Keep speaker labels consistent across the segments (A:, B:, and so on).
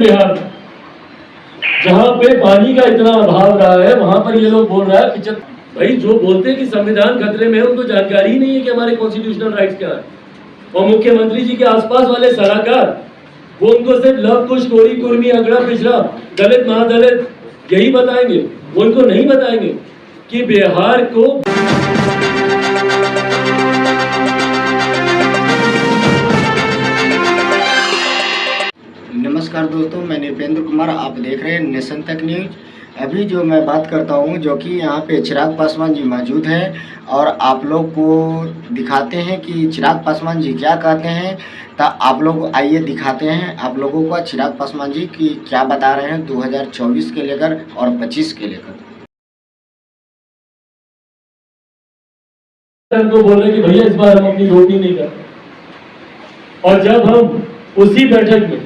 A: बिहार में जहां पे पानी का इतना अभाव रहा है वहां पर ये लोग बोल रहा है 75। भाई जो बोलते हैं कि संविधान खतरे में है उनको जानकारी ही नहीं है कि हमारे कॉन्स्टिट्यूशनल राइट्स क्या है। और मुख्यमंत्री जी के आसपास वाले सलाहकार वो उनको सिर्फ लव कुश कोरी कुर्मी अगड़ा पिछड़ा दलित महादलित यही बताएंगे। वो इनको नहीं बताएंगे कि बिहार को
B: नमस्कार दोस्तों, मैं नृपेंद्र कुमार, आप देख रहे हैं नेशन तक न्यूज। अभी जो मैं बात करता हूं, जो कि यहां पे चिराग पासवान जी मौजूद हैं और आप लोग को दिखाते हैं कि चिराग पासवान जी क्या कहते हैं। तो आप लोग आइए दिखाते हैं आप लोगों को चिराग पासवान जी की क्या बता रहे हैं 2024 के लेकर और 25 के लेकर।
A: को बोल रहे कि भैया इस बार हम अपनी रोटी नहीं करते। और जब हम उसी बैठक में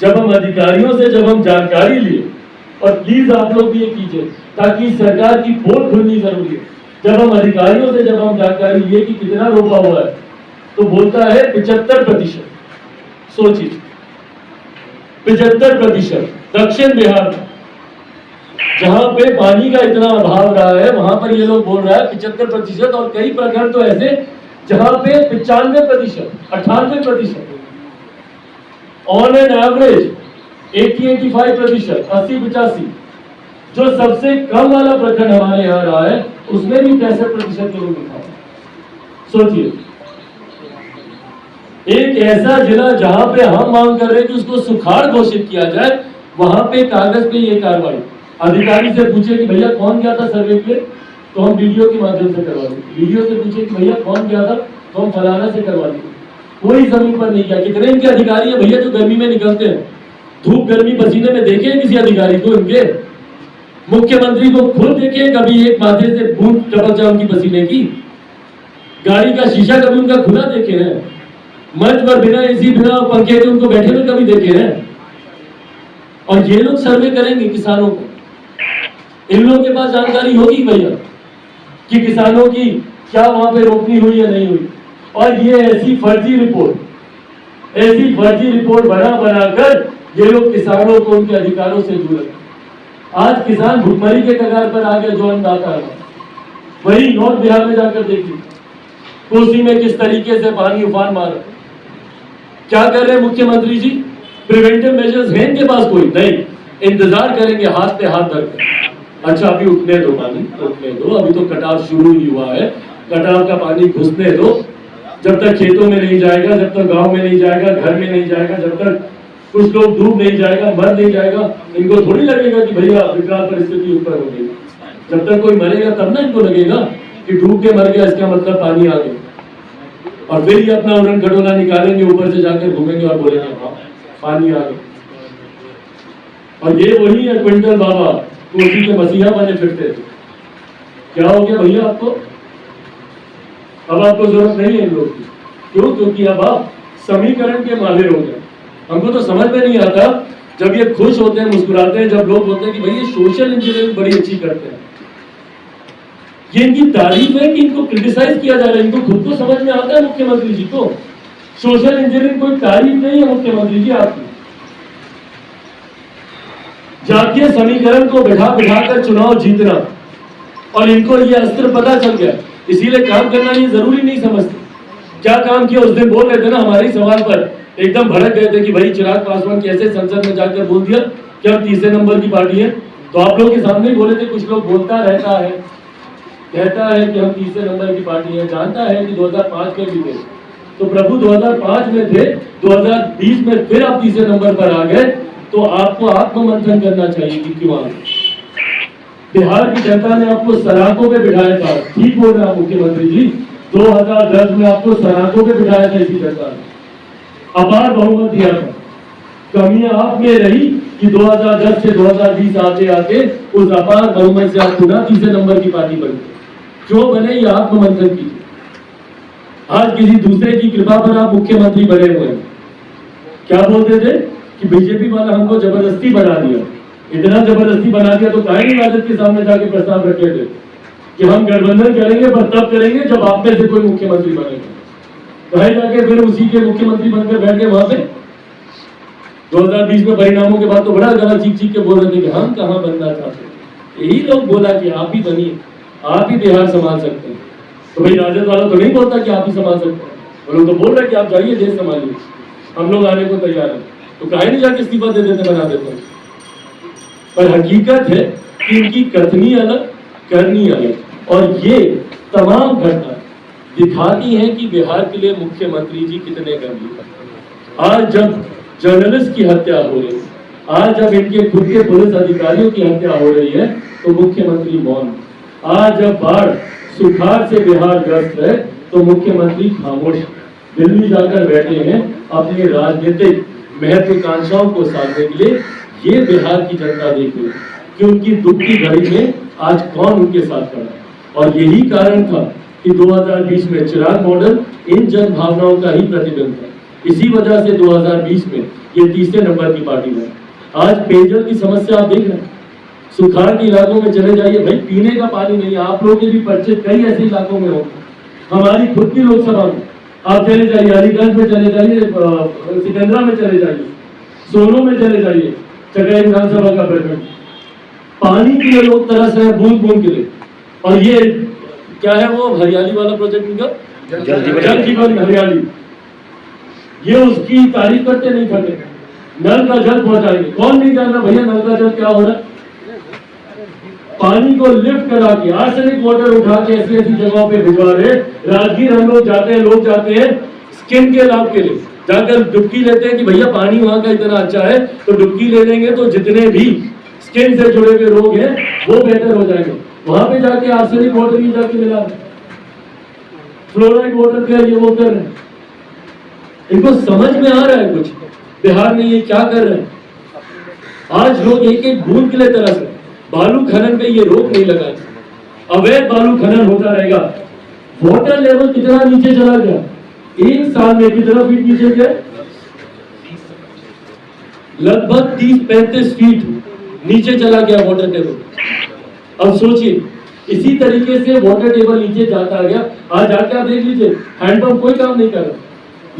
A: जब हम अधिकारियों से जब हम जानकारी लिए, और प्लीज आप लोग भी ये कीजिए ताकि सरकार की पोल खुलनी जरूरी है। जब हम अधिकारियों से जब हम जानकारी लिए कि कितना रोपा हुआ है तो बोलता है 75%। सोचिए 75% दक्षिण बिहार में जहां पे पानी का इतना अभाव रहा है वहां पर ये लोग बोल रहा है 75%। और कई प्रखंड तो ऐसे जहां पे 95%, 98%, ऑन एन एवरेज 80-85%, 80-85। जो सबसे कम वाला प्रखंड हमारे यहाँ रहा है उसमें भी 65% लोगों लिखा है। सोचिए एक ऐसा जिला जहां पे हम मांग कर रहे हैं कि उसको सुखाड़ घोषित किया जाए, वहां पे कागज पे ये कार्रवाई। अधिकारी से पूछे कि भैया कौन गया था सर्वे के, तो हम वीडियो के माध्यम से करवा देंगे। वीडियो से पूछे कि भैया कौन गया था, तो हम फलाना से करवा देंगे। कोई जमीन पर नहीं किया। कितने इनके अधिकारी है भैया जो गर्मी में निकलते हैं, धूप गर्मी पसीने में देखे किसी अधिकारी को? इनके मुख्यमंत्री को खुद देखे कभी एक माथे से बूंद टपक जाए उनकी पसीने की? गाड़ी का शीशा कभी उनका खुला देखे हैं? मंच पर बिना एसी बिना पंखे के उनको बैठे हुए कभी देखे हैं? और ये लोग सर्वे करेंगे किसानों को। इन लोगों के पास जानकारी होगी भैया कि किसानों की क्या वहां पे रोपनी हुई या नहीं हुई। और ये ऐसी फर्जी रिपोर्ट बनाकर ये लोग किसानों को उनके अधिकारों से जुड़े। आज किसान भुखमरी के कगार पर आ गए। जो अन्नदाता है वही नॉर्थ बिहार में जाकर देखिए कोसी में किस तरीके से पानी उफान मारा। क्या कर रहे हैं मुख्यमंत्री जी? प्रिवेंटिव मेजर्स हैं इनके पास? कोई नहीं। इंतजार करेंगे हाथ पे हाथ धरकर। अच्छा अभी उठने दो, पानी उठने दो, अभी तो कटाव शुरू ही हुआ है। कटाव का पानी घुसने दो। जब तक खेतों में नहीं जाएगा, जब तक गांव में नहीं जाएगा, घर में नहीं जाएगा, जब तक कुछ लोग डूब नहीं जाएगा, मर नहीं जाएगा, इनको थोड़ी लगेगा कि भैया विकराल परिस्थिति ऊपर हो गई। जब तक कोई मरेगा तब ना इनको लगेगा कि डूब के मर गया, इसका मतलब पानी आ गया। और फिर ये अपना उड़न खटोला निकालेंगे, ऊपर से जाकर घूमेंगे और बोलेंगे हाँ पानी आ गया। और ये वही है क्विंटल बाबा कोसी के मसीहा बने फिरते थे। क्या हो गया भैया आपको? अब आपको जरूरत नहीं है इन लोग की। क्यों? क्योंकि अब आप समीकरण के माहिर हो गए। हमको तो समझ में नहीं आता जब ये खुश होते हैं, मुस्कुराते हैं, जब लोग बोलते हैं कि भाई ये सोशल इंजीनियरिंग बड़ी अच्छी करते हैं। ये इनकी तारीफ है कि इनको क्रिटिसाइज किया जा रहा है। इनको खुद को समझ में आता है मुख्यमंत्री जी को सोशल इंजीनियरिंग कोई तारीफ नहीं है। मुख्यमंत्री जी आपकी जातीय समीकरण को बिठा कर चुनाव जीतना, और इनको ये अस्त्र पता चल गया, इसीलिए काम करना ये जरूरी नहीं समझते। क्या काम किया? उस दिन बोल रहे थे ना हमारे सवाल पर एकदम भड़क गए थे कि भाई चिराग पासवान कैसे संसद में जाकर बोल दिया कि हम तीसरे नंबर की पार्टी है। तो आप लोगों के सामने ही बोले थे, कुछ लोग बोलता रहता है, कहता है कि हम तीसरे नंबर की पार्टी है, जानता है कि 2005 में भी थे। तो प्रभु 2005 में थे, 2020 में फिर आप तीसरे नंबर पर आ गए। तो आपको आत्ममंथन करना चाहिए कि क्यों आ गए। बिहार की जनता ने आपको सराखों पे बिठाया था। ठीक बोल रहे हैं मुख्यमंत्री जी, 2010 में आपको सराखों पे बिठाया था इसी जनता ने, अपार बहुमत दिया था। कमी आप में रही कि 2010 से 2020 आते आते उस अपार बहुमत से आप पुनः तीसरे नंबर की पार्टी बने। क्यों बने? ये आत्ममंथन कीजिए। आज किसी दूसरे की कृपा पर आप मुख्यमंत्री बने हुए हैं। क्या बोलते थे कि बीजेपी वाला हमको जबरदस्ती बना दिया। इतना जबरदस्ती बना दिया तो कायनी राजद के सामने जाके प्रस्ताव रखे थे कि हम गठबंधन करेंगे पर तब करेंगे जब आप में से कोई मुख्यमंत्री बनेगा। कहे जाके फिर उसी के मुख्यमंत्री बनकर बैठ गए वहां पे। 2020 में परिणामों के बाद तो बड़ा गला चीख चीख के बोल रहे थे कि हम कहाँ बनना चाहते हैं। यही लोग बोला कि आप ही बनिए, आप ही बिहार संभाल सकते हैं। तो भाई राजद वाला तो नहीं बोलता कि आप ही संभाल सकते हैं, वो लोग तो बोल रहे कि आप जाइए देश संभालिए, हम लोग आने को तैयार हैं। तो काहे नहीं जाके इस्तीफा दे देते, बना देते। पर हकीकत है कि इनकी कथनी अलग, करनी अलग, और ये तमाम घटना दिखाती है कि बिहार के लिए मुख्यमंत्री जी कितने गंभीर। आज जब जर्नलिस्ट की हत्या हो रही है, आज जब इनके खुद के पुलिस अधिकारियों की हत्या हो रही है, तो मुख्यमंत्री मौन। आज जब बाढ़ सुखाड़ से बिहार ग्रस्त है, तो मुख्यमंत्री खामोश दिल्ली जाकर बैठे हैं अपनी राजनीतिक महत्वाकांक्षाओं को साधने के लिए। ये बिहार की जनता देख रही है कि उनकी दुख की घड़ी में आज कौन उनके साथ खड़ा है। और यही कारण था कि 2020 में चिराग मॉडल इन जन भावनाओं का ही प्रतिबिंब था। इसी वजह से 2020 में ये तीसरे नंबर की पार्टी है। आज पेयजल की समस्या आप देख रहे हैं, सुखाड़ के इलाकों में चले जाइए, भाई पीने का पानी नहीं है। आप लोग के भी परिचित कई ऐसे इलाकों में होंगे, हमारी खुद की लोकसभा में आप चले जाइए, अलीगंज में चले जाइए, सिकंदरा में चले जाइए, सोनू में चले जाइए, चकाई विधानसभा का प्रखंड, पानी के लिए लोग तरस रहे हैं, बूंद बूंद के लिए। और ये क्या है वो हरियाली वाला प्रोजेक्ट इनका, जल जीवन हरियाली, ये उसकी तारीफ करते नहीं थके। नल का जल पहुंचाएंगे, कौन नहीं जान रहा भैया नल का जल क्या हो रहा है। पानी को लिफ्ट करा के आर्सेनिक वाटर उठा के ऐसी ऐसी जगहों पे भिजवा रहे। राजगीर हम लोग जाते हैं, लोग जाते हैं स्किन के लाभ के लिए, जाकर डुबकी लेते हैं कि भैया पानी वहां का इतना अच्छा है तो डुबकी ले लेंगे तो जितने भी स्किन से जुड़े हुए रोग हैं वो बेहतर हो जाएंगे। वहां पे जाके आर्सेनिक वाटर ही जाके मिला, फ्लोराइड वाटर क्या ये वो कर रहे हैं। इनको समझ में आ रहा है कुछ बिहार में ये क्या कर रहे हैं। आज लोग एक एक बूंद के लिए तरस रहे। बालू खनन पे ये रोक नहीं लगा, अवैध बालू खनन होता रहेगा। वाटर लेवल कितना नीचे चला गया, एक साल में कितना फीट नीचे गया, लगभग 30-35 फीट नीचे चला गया वाटर टेबल। अब सोचिए इसी तरीके से वाटर टेबल नीचे जाता गया। आज जाके आप देख लीजिए हैंडपंप कोई काम नहीं कर रहा,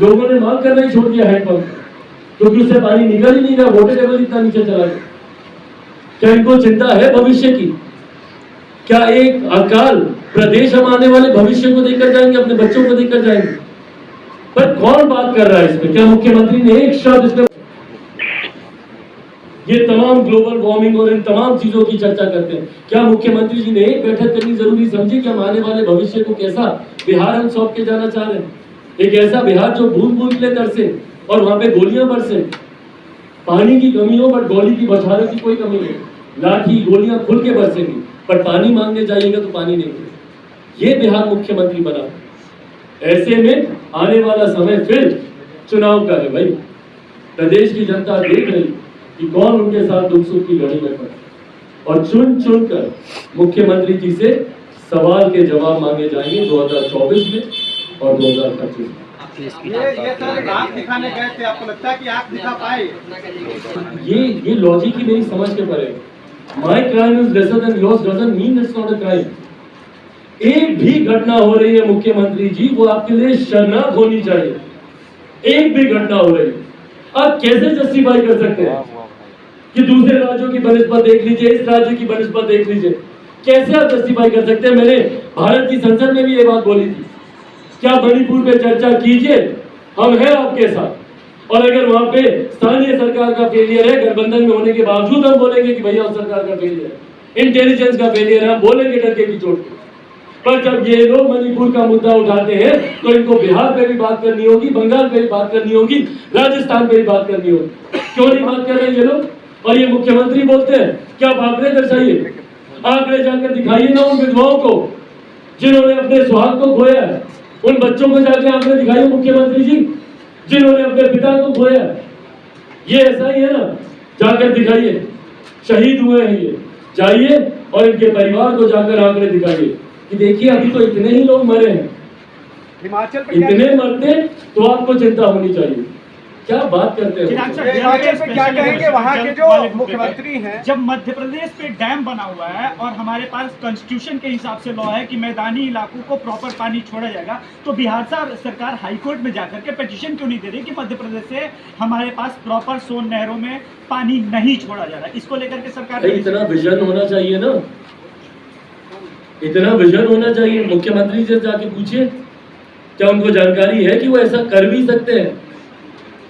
A: लोगों ने मांग करना ही छोड़ दिया हैंडपंप, क्योंकि उससे पानी निकल ही नहीं रहा, वाटर टेबल इतना नीचे चला गया। क्या इनको चिंता है भविष्य की? क्या एक अकाल प्रदेश हम आने वाले भविष्य को देखकर जाएंगे, अपने बच्चों को देखकर जाएंगे? पर कौन बात कर रहा है इसमें? क्या मुख्यमंत्री ने एक शब्द इसमें? ये तमाम ग्लोबल वार्मिंग और इन तमाम चीजों की चर्चा करते हैं, क्या मुख्यमंत्री जी ने एक बैठक करनी जरूरी समझी कि हम आने वाले भविष्य को कैसा बिहार हम सौंप के जाना चाह रहे हैं? एक ऐसा बिहार जो बूंद बूंद के लिए तरसे और वहां पे गोलियां बरसे, पानी की कमी हो बट गोली की बौछारों की कोई कमी नहीं, लाठी गोलियां खुल के बरसेंगी, पर पानी मांगने जाइएगा तो पानी नहीं मिलेगा। ये बिहार मुख्यमंत्री बना। ऐसे में आने वाला समय फिर चुनाव का है भाई। प्रदेश की जनता देख रही कि कौन उनके साथ दुख सुख की घड़ी में खड़ा, और चुन चुन कर मुख्यमंत्री जी से सवाल के जवाब मांगे जाएंगे 2024 में और 2025 में।
C: ये सर आँख दिखाने गए थे, आपको लगता है कि आँख दिखा पाए?
A: ये लॉजिक ही मेरी समझ के परे। My crime is lesser than yours doesn't mean it's not a crime. एक भी घटना हो रही है मुख्यमंत्री जी, वो आपके लिए शर्मनाक होनी चाहिए। एक भी घटना हो रही है, आप कैसे जस्टिफाई कर सकते हैं कि दूसरे राज्यों की बनिस्बत देख लीजिए, इस राज्य की बनिस्बत देख लीजिए, कैसे आप जस्टिफाई कर सकते हैं? मैंने भारत की संसद में भी ये बात बोली थी, क्या मणिपुर पे चर्चा कीजिए, हम हैं आपके साथ। और अगर वहां पे स्थानीय सरकार का फेलियर है, गठबंधन में होने के बावजूद हम बोलेंगे कि भैया उस सरकार का फेलियर है, इंटेलिजेंस का फेलियर है, हम बोलेंगे डरके की चोट पे। पर जब ये लोग मणिपुर का मुद्दा उठाते हैं तो इनको बिहार पे भी बात करनी होगी, बंगाल पे भी बात करनी होगी, राजस्थान पे भी बात करनी होगी। क्यों नहीं बात कर रहे ये लोग? और ये मुख्यमंत्री बोलते हैं क्या आंकड़े दर्शाइए, आंकड़े जाकर दिखाइए ना उन विधवाओं को जिन्होंने अपने सुहाग को खोया है, उन बच्चों को जाके आंकड़े दिखाइए मुख्यमंत्री जी जिन्होंने अपने पिता को खोया। ये ऐसा ही है ना, जाकर दिखाइए, शहीद हुए हैं ये, जाइए और इनके परिवार को जाकर आंकड़े दिखाइए कि देखिए अभी तो इतने ही लोग मरे हैं।
C: हिमाचल
A: इतने मरते तो आपको चिंता होनी चाहिए। क्या बात करते हैं?
C: हिमाचल पे क्या कहेंगे? वहाँ के जो मुख्यमंत्री हैं,
D: जब मध्य प्रदेश पे डैम बना हुआ है और हमारे पास कॉन्स्टिट्यूशन के हिसाब से लॉ है कि मैदानी इलाकों को प्रॉपर पानी छोड़ा जाएगा, तो बिहार सरकार हाई कोर्ट में जाकर के पिटीशन क्यों नहीं दे रही कि मध्य प्रदेश से हमारे पास प्रॉपर सोन नहरों में पानी नहीं छोड़ा जा रहा है? इसको लेकर के सरकार
A: इतना विजन होना चाहिए ना, इतना विजन होना चाहिए। मुख्यमंत्री से जाके पूछिए, क्या उनको जानकारी है कि वो ऐसा कर भी सकते हैं?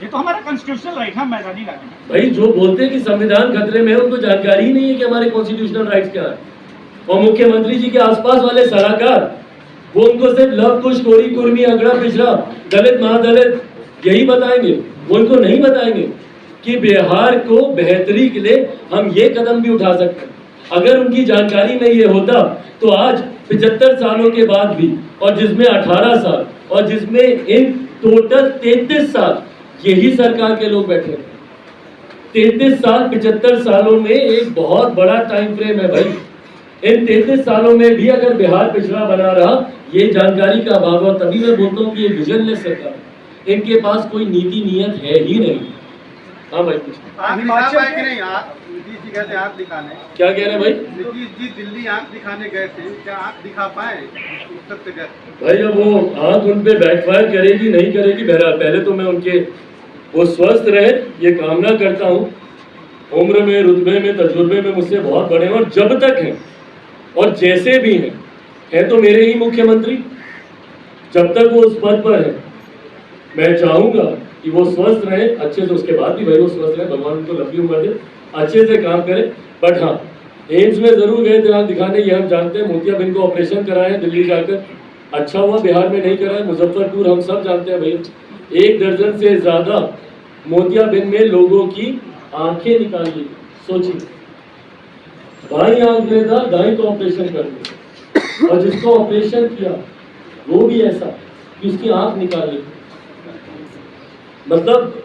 D: ये तो हमारा कॉन्स्टिट्यूशनल राइट है मैदानी इलाके में।
A: भाई जो बोलते हैं कि संविधान खतरे में है, उनको जानकारी ही नहीं है कि हमारे कॉन्स्टिट्यूशनल राइट्स क्या है। और मुख्यमंत्री जी के आसपास वाले सलाहकार, वो उनको सिर्फ लव कुश कोरी कुर्मी अगड़ा पिछड़ा दलित महादलित यही बताएंगे। वो उनको नहीं बताएंगे कि बिहार को बेहतरी के लिए हम ये कदम भी उठा सकते हैं। अगर उनकी जानकारी में ये होता तो आज 75 सालों के बाद भी, और जिसमें 18 साल और जिसमें इन टोटल 33 साल यही सरकार के लोग बैठे हैं। 33 साल 75 सालों में एक बहुत बड़ा टाइम फ्रेम है भाई। इन 33 सालों में भी अगर बिहार पिछड़ा बना रहा, ये जानकारी का अभाव है। तभी मैं बोलता हूँ कि ये विजनलेस सरकार, इनके पास कोई नीति नियत है ही नहीं। हाँ भाई,
C: आप हिमाचल के नहीं, आप नीतीश जी गए थे आंख दिखाने।
A: क्या कह रहे हैं भाई?
C: नीतीश जी दिल्ली आंख दिखाने गए थे, क्या आंख दिखा पाए? उत्तर से गए
A: भाई अब वो आंख उन पे बैकफायर करेगी नहीं करेगी, बहरहाल पहले तो मैं उनके वो स्वस्थ रहे ये कामना करता हूँ। उम्र में, रुतबे में, तजुर्बे में मुझसे बहुत बड़े हैं, और जब तक हैं और जैसे भी हैं तो मेरे ही मुख्यमंत्री। जब तक वो उस पद पर है, मैं चाहूँगा कि वो स्वस्थ रहे अच्छे से। उसके बाद भी भाई वो स्वस्थ रहे, भगवान उनको लंबी उम्र दे, अच्छे से काम करे। बट हाँ, एम्स में ज़रूर गए थे आँख दिखाने, ये हम जानते हैं। मोतियाबिंद को ऑपरेशन कराए दिल्ली जाकर, अच्छा हुआ बिहार में नहीं कराए। मुजफ्फरपुर हम सब जानते हैं भैया, 1 दर्जन से ज़्यादा मोतियाबिंद में लोगों की आंखें निकाल ली। सोचिए, बाई आंख में था, दाई को ऑपरेशन कर दिया, और जिसको ऑपरेशन किया वो भी ऐसा कि उसकी आंख निकाल ली। मतलब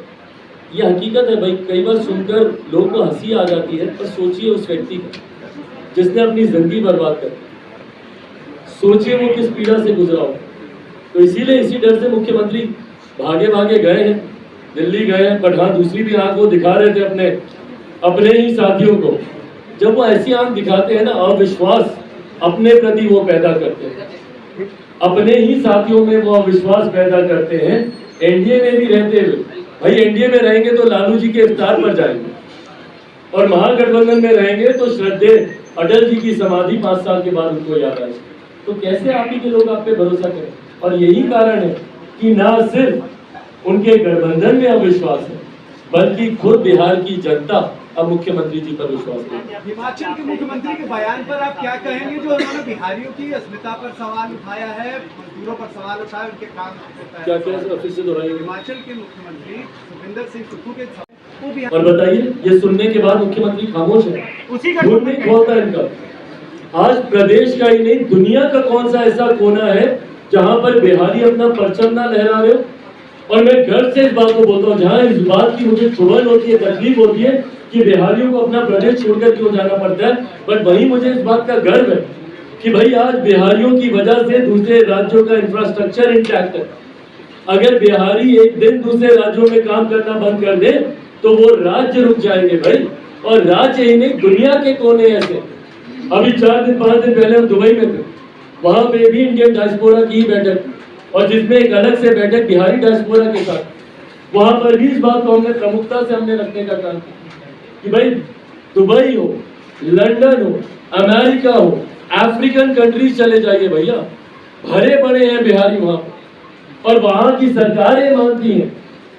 A: ये हकीकत है भाई। कई बार सुनकर लोगों को हंसी आ जाती है, पर सोचिए उस व्यक्ति का जिसने अपनी जिंदगी बर्बाद कर दी, सोचिए वो किस पीड़ा से गुजरा हो। तो इसीलिए इसी डर से मुख्यमंत्री भागे भागे गए हैं, दिल्ली गए हैं। बट हाँ, दूसरी भी आंख वो दिखा रहे थे अपने ही साथियों को। जब वो ऐसी आंख दिखाते हैं ना, अविश्वास अपने प्रति वो पैदा करते हैं, अपने ही साथियों में वो अविश्वास पैदा करते हैं। एनडीए में भी रहते हुए, भाई एनडीए में रहेंगे तो लालू जी के इफ्तार पर जाएंगे, और महागठबंधन में रहेंगे तो श्रद्धेय अटल जी की समाधि 5 साल के बाद उनको याद आएगी। तो कैसे आप ही के लोग आप पे भरोसा करें? और यही कारण है कि ना सिर्फ उनके गठबंधन में अविश्वास है, बल्कि खुद बिहार की जनता अब मुख्यमंत्री जी पर विश्वास है।
C: हिमाचल के मुख्यमंत्री के बयान पर आप क्या कहेंगे, जो उन्होंने बिहारियों की अस्मिता पर सवाल उठाया है, मजदूरों पर सवाल उठाया, उनके काम
A: क्या ऑफिस से दोहराइए।
C: हिमाचल के मुख्यमंत्री सुखविंदर सिंह सुक्खू के
A: और बताइए, ये सुनने के बाद मुख्यमंत्री खामोश है,
D: उसी का
A: झूठ नहीं खोलता इनका। आज प्रदेश का ही नहीं, दुनिया का कौन सा ऐसा कोना है जहां पर बिहारी अपना परचम ना लहरा रहे हो? और मैं गर्व से इस बात को बोलता हूँ, जहां इस बात की मुझे चुभन होती है, तकलीफ होती है कि बिहारियों को अपना प्रदेश छोड़कर क्यों जाना पड़ता है, बट वहीं मुझे इस बात का गर्व है कि भाई आज बिहारियों की वजह से दूसरे राज्यों का इंफ्रास्ट्रक्चर इंटैक्ट है। अगर बिहारी एक दिन दूसरे राज्यों में काम करना बंद कर दे तो वो राज्य रुक जाएंगे भाई। और राज्य ही नहीं, दुनिया के कोने ऐसे। अभी 4 दिन 5 दिन पहले हम दुबई में थे, वहां पे भी इंडियन डायस्पोरा की बैठक, और जिसमें एक अलग से बैठक बिहारी डायस्पोरा के साथ। वहां पर भी इस बात को हमने प्रमुखता से हमने रखने का काम किया कि भाई दुबई हो, लंदन हो, अमेरिका हो, अफ्रीकन कंट्रीज चले जाइए भैया, भरे पड़े हैं बिहारी वहां पर। और वहां की सरकारें मानती हैं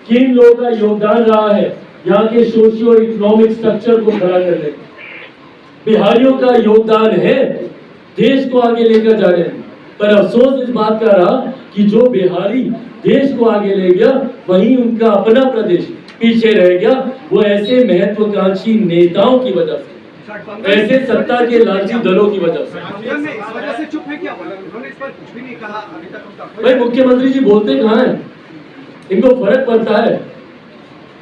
A: कि इन लोगों का योगदान रहा है यहाँ के सोशियो इकोनॉमिक स्ट्रक्चर को खड़ा करने में। बिहारियों का योगदान है देश को आगे लेकर जाने में। पर अफसोस इस बात का रहा कि जो बिहारी देश को आगे ले गया, वहीं उनका अपना प्रदेश पीछे रह गया। वो ऐसे महत्वाकांक्षी नेताओं की वजह से, ऐसे सत्ता के लालची दलों की वजह से।
C: चुप है क्या? उन्होंने इस पर कुछ भी नहीं कहा अभी तक।
A: भाई मुख्यमंत्री जी बोलते कहाँ हैं? इनको फर्क पड़ता है?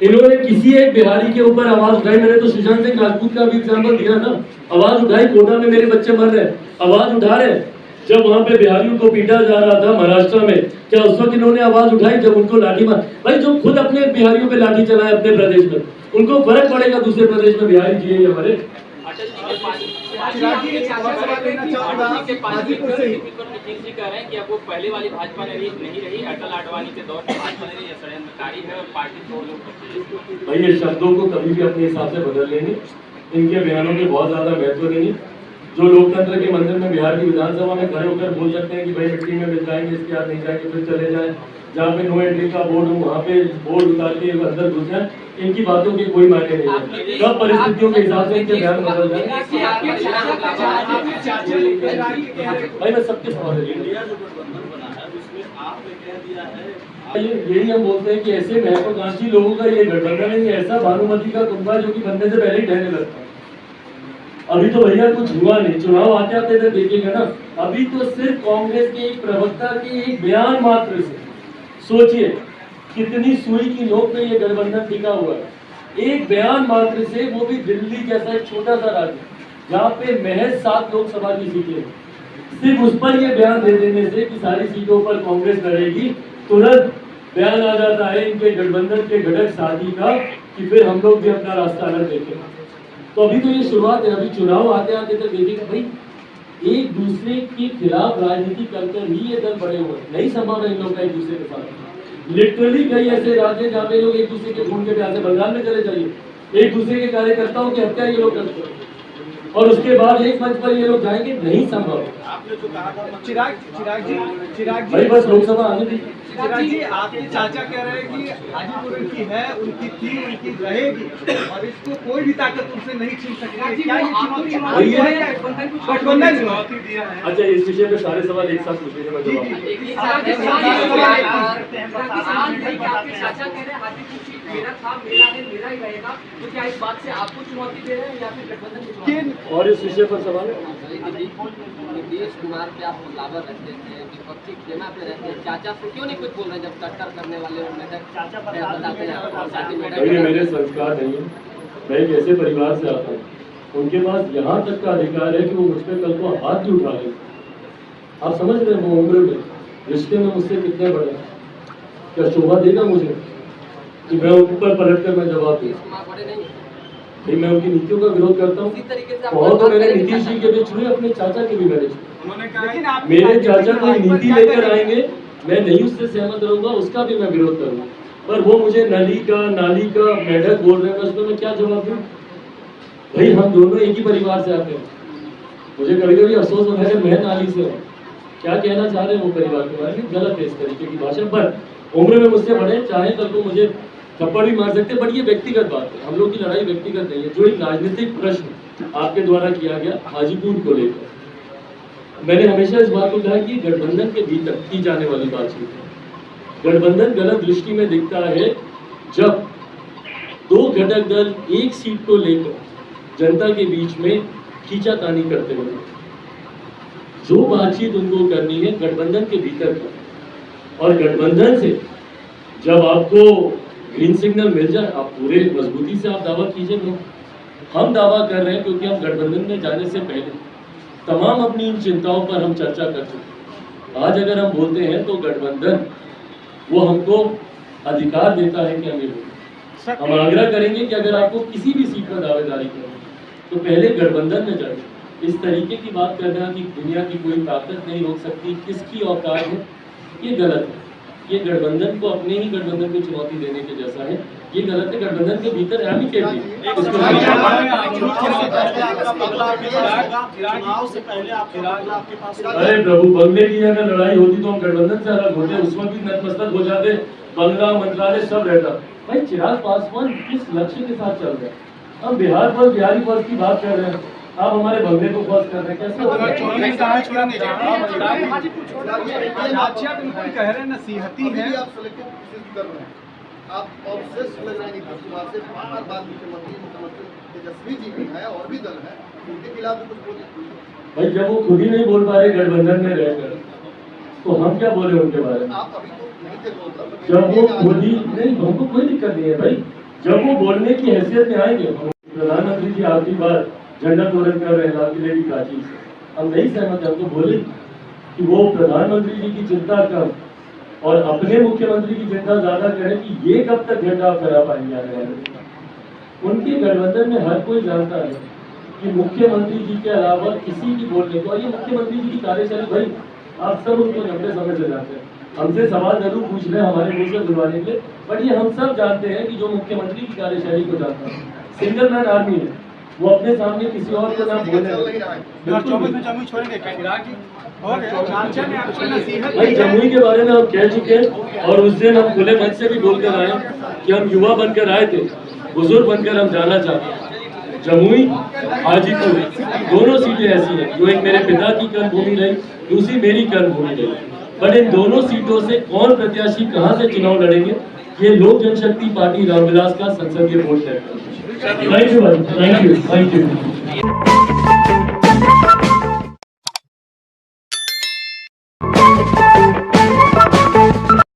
A: इन्होंने किसी एक बिहारी के ऊपर आवाज उठाई? मैंने तो सुशांत सिंह राजपूत का भी एग्जाम्पल दिया ना। आवाज उठाई, कोटा में मेरे बच्चे मर रहे हैं, आवाज उठा रहे हैं। जब वहां पे बिहारियों को पीटा जा रहा था महाराष्ट्र में, क्या उस वक्त इन्होंने आवाज उठाई जब उनको लाठी मार? भाई जो खुद अपने बिहारियों पे लाठी चलाए अपने प्रदेश में, उनको फर्क पड़ेगा दूसरे प्रदेश में बिहारी जिए या मरे?
C: चिराग जी, एक और सवाल लेना चाहूंगा हाजीपुर से ही।
E: नीतीश जी कह रहे हैं कि अब वो पहले वाली भाजपा नहीं रही, अटल आडवाणी के दौर में भाजपा नहीं रही, षड्यंत्रकारी है और पार्टी तोड़ लोग।
A: भाई ये शब्दों को कभी भी अपने हिसाब से बदल लेंगे, इनके बयानों में बहुत ज्यादा महत्व नहीं। जो लोकतंत्र के मंदिर में बिहार की विधानसभा में खड़े होकर बोल सकते हैं कि भाई मिट्टी में मिल जाएंगे, इसके बाद नहीं जाएंगे, फिर चले जाएं, जहाँ पे नो एंट्री का बोर्ड हो वहाँ पे बोर्ड उतार के अंदर घुस जाए, इनकी बातों के कोई मायने नहीं है। कब परिस्थितियों के हिसाब से इनके बयान बदल जाए। भाई मैं सबके सवाल यही हम बोलते हैं कि ऐसे महत्वाकांक्षी लोगों का ये गठबंधन है, ऐसा भानुमति का कुंभा जो कि बनने से पहले ही ढहने लगता है। अभी तो भैया कुछ हुआ नहीं, चुनाव आते आते थे देखिएगा ना, अभी तो सिर्फ कांग्रेस के एक प्रवक्ता के एक बयान मात्र से सोचिए कितनी सुई की नोक पे ये गठबंधन टिका हुआ है। एक बयान मात्र से, वो भी दिल्ली जैसा एक छोटा सा राज्य जहाँ पे महज 7 लोकसभा की सीटें हैं, सिर्फ उस पर ये बयान दे देने से कि सारी सीटों पर कांग्रेस लड़ेगी, तुरंत बयान आ जाता है इनके गठबंधन के घटक साथी का कि फिर हम लोग भी अपना रास्ता अलग देखेंगे। तो अभी तो ये शुरुआत है, अभी चुनाव आते आते तक देखिएगा भाई एक दूसरे के खिलाफ राजनीति कर ही ये दल बड़े हुए, नहीं संभव है इन लोग का एक दूसरे के साथ। लिटरली कई ऐसे राज्य जहाँ पे लोग एक दूसरे के खून के प्यासे, बंगाल में चले जाइए, एक दूसरे के कार्यकर्ताओं की हत्या ये लोग करते हैं और उसके बाद एक मंच पर ये लोग जाएंगे, नहीं संभव।
C: आपने जो कहा था चिराग जी
A: भाई बस लोकसभा आने दीजिए।
C: चिराग जी, आपके चाचा कह रहे हैं कि हाजीपुर उनकी है, उनकी थी, उनकी रहेगी और इसको कोई भी ताकत उनसे नहीं छीन सकती। क्या ये गठबंधन चुनौती दिया है?
A: अच्छा, इस विषय पे सारे सवाल एक साथ पूछेंगे, मैं जवाब
E: मेरा था, मेरा है, मेरा ही रहेगा, तो क्या इस बात से आपको चुनौती दे रहे हैं या फिर गठबंधन की चुनौती?
A: और इस विषय पर सवाल
E: नीतीश कुमार पे आप हमलावर रहते थे, विपक्षी खेमा पे रहते हैं, चाचा से क्यों नहीं कुछ बोल रहे जब टक्कर करने वाले बताते हैं?
A: ये मेरे संस्कार नहीं है, मैं एक ऐसे परिवार से आता हूँ, उनके पास यहाँ तक का अधिकार है कि वो मुझ पर कल को हाथ भी उठा ले। आप समझ रहे हैं वो उम्र में, रिश्ते में मुझसे कितने बड़े, क्या शोभा देगा मुझे कि मैं ऊपर पलट कर मैं जवाब दूँ? मैं उनकी नीतियों का विरोध करता हूँ। बहुत तो मैंने नीतीश जी के भी छुए, अपने चाचा के भी मैंने छुए। मेरे चाचा कोई नीति लेकर आएंगे, मैं नहीं उससे सहमत रहूंगा, उसका भी मैं विरोध करूंगा, पर वो मुझे नाली का मेढक बोल रहे हैं, उसको मैं क्या जवाब दूं? भाई हम दोनों एक ही परिवार से आते हैं, मुझे कभी कभी अफसोस होता है कि मैं नाली से हूँ। क्या कहना चाह रहे हैं वो परिवार के बारे में, गलत है इस तरीके की भाषा। पर उम्र में मुझसे बड़े, चाहे कल को मुझे थप्पड़ भी मार सकते, बट ये व्यक्तिगत बात है, हम लोग की लड़ाई व्यक्तिगत नहीं है। जो एक राजनीतिक प्रश्न आपके द्वारा किया गया हाजीपुर को लेकर, मैंने हमेशा इस बात को कहा कि गठबंधन के भीतर की जाने वाली बातचीत है। गठबंधन गलत दृष्टि में दिखता है जब 2 घटक दल एक सीट को लेकर जनता के बीच में खींचातानी करते हुए, जो बातचीत उनको करनी है गठबंधन के भीतर कर, और गठबंधन से जब आपको ग्रीन सिग्नल मिल जाए, आप पूरे मजबूती से आप दावा कीजिए। नहीं, हम दावा कर रहे हैं क्योंकि हम गठबंधन में जाने से पहले तमाम अपनी इन चिंताओं पर हम चर्चा कर चुके। आज अगर हम बोलते हैं तो गठबंधन वो हमको अधिकार देता है कि हम ये बोलें। हम आग्रह करेंगे कि अगर आपको किसी भी सीट पर दावेदारी करनी तो पहले गठबंधन में जाए। इस तरीके की बात करना कि दुनिया की कोई ताकत नहीं रोक सकती, किसकी औकात है, ये गलत है। ये गठबंधन को अपने ही गठबंधन को चुनौती देने के जैसा है, ये गलत है। गठबंधन के भीतर अरे प्रभु, बंगले की अगर लड़ाई होती तो हम गठबंधन से अलग होते, उस वक्त भी नतमस्तक हो जाते, बंगला मंत्रालय सब रहता। भाई चिराग पासवान किस लक्ष्य के साथ चल रहे हैं? हम बिहार पर बिहारी फर्ज की बात कर रहे हैं, आप हमारे बंगले को फर्ज कर रहे हैं, कैसे?
C: बिल्कुल कह रहे हैं नसीहती है।
F: आप ऑब्सेस्ड लग रहे हैं नीतीश कुमार से, बार मुख्यमंत्री तेजस्वी जी भी है और भी दल है, उनके खिलाफ भी कुछ बोले।
A: भाई जब वो खुद ही नहीं बोल पा रहे गठबंधन में रहकर, तो हम क्या बोले उनके बारे में?
F: आप अभी तो नहीं थे बोल,
A: जब वो खुद ही नहीं, हमको कोई दिक्कत नहीं है भाई, जब वो बोलने की हैसियत में आएंगे। प्रधानमंत्री जी आखिरी बार झंडा तोलन कर रहे हैं लाल किले की प्राचीर से, हम नहीं सहमत, हमको बोले कि वो प्रधानमंत्री जी की चिंता कम और अपने मुख्यमंत्री की चिंता ज्यादा करें कि ये कब तक झंडा फहरा पाएंगे आने वाले। उनके गठबंधन में हर कोई जानता है कि मुख्यमंत्री जी के अलावा किसी की बोलने को, और ये मुख्यमंत्री जी की कार्यशैली, भाई आप सब उनको लंबे समय से जानते हैं, हमसे सवाल जरूर पूछ रहे हैं हमारे मुंह से बुलवाने के लिए, बट ये हम सब जानते हैं कि जो मुख्यमंत्री की कार्यशैली को जानता है, सिंगल मैन आर्मी है, वो अपने सामने किसी और को ना बोले। भाई जमुई के बारे में हम कह चुके हैं और उस दिन हम खुले मन से भी बोलकर आए कि हम युवा बनकर आए थे, बुजुर्ग बनकर हम जाना चाहते हैं। जमुई हाजीपुर दोनों सीटें ऐसी हैं जो एक मेरे पिता की कर्मभूमि रही, दूसरी मेरी कर्मभूमि रही, बट इन दोनों सीटों से कौन प्रत्याशी कहां से चुनाव लड़ेंगे ये लोक जनशक्ति पार्टी रामविलास का संसदीय वोट तय करेगी। थैंक यू भाई, थैंक यू।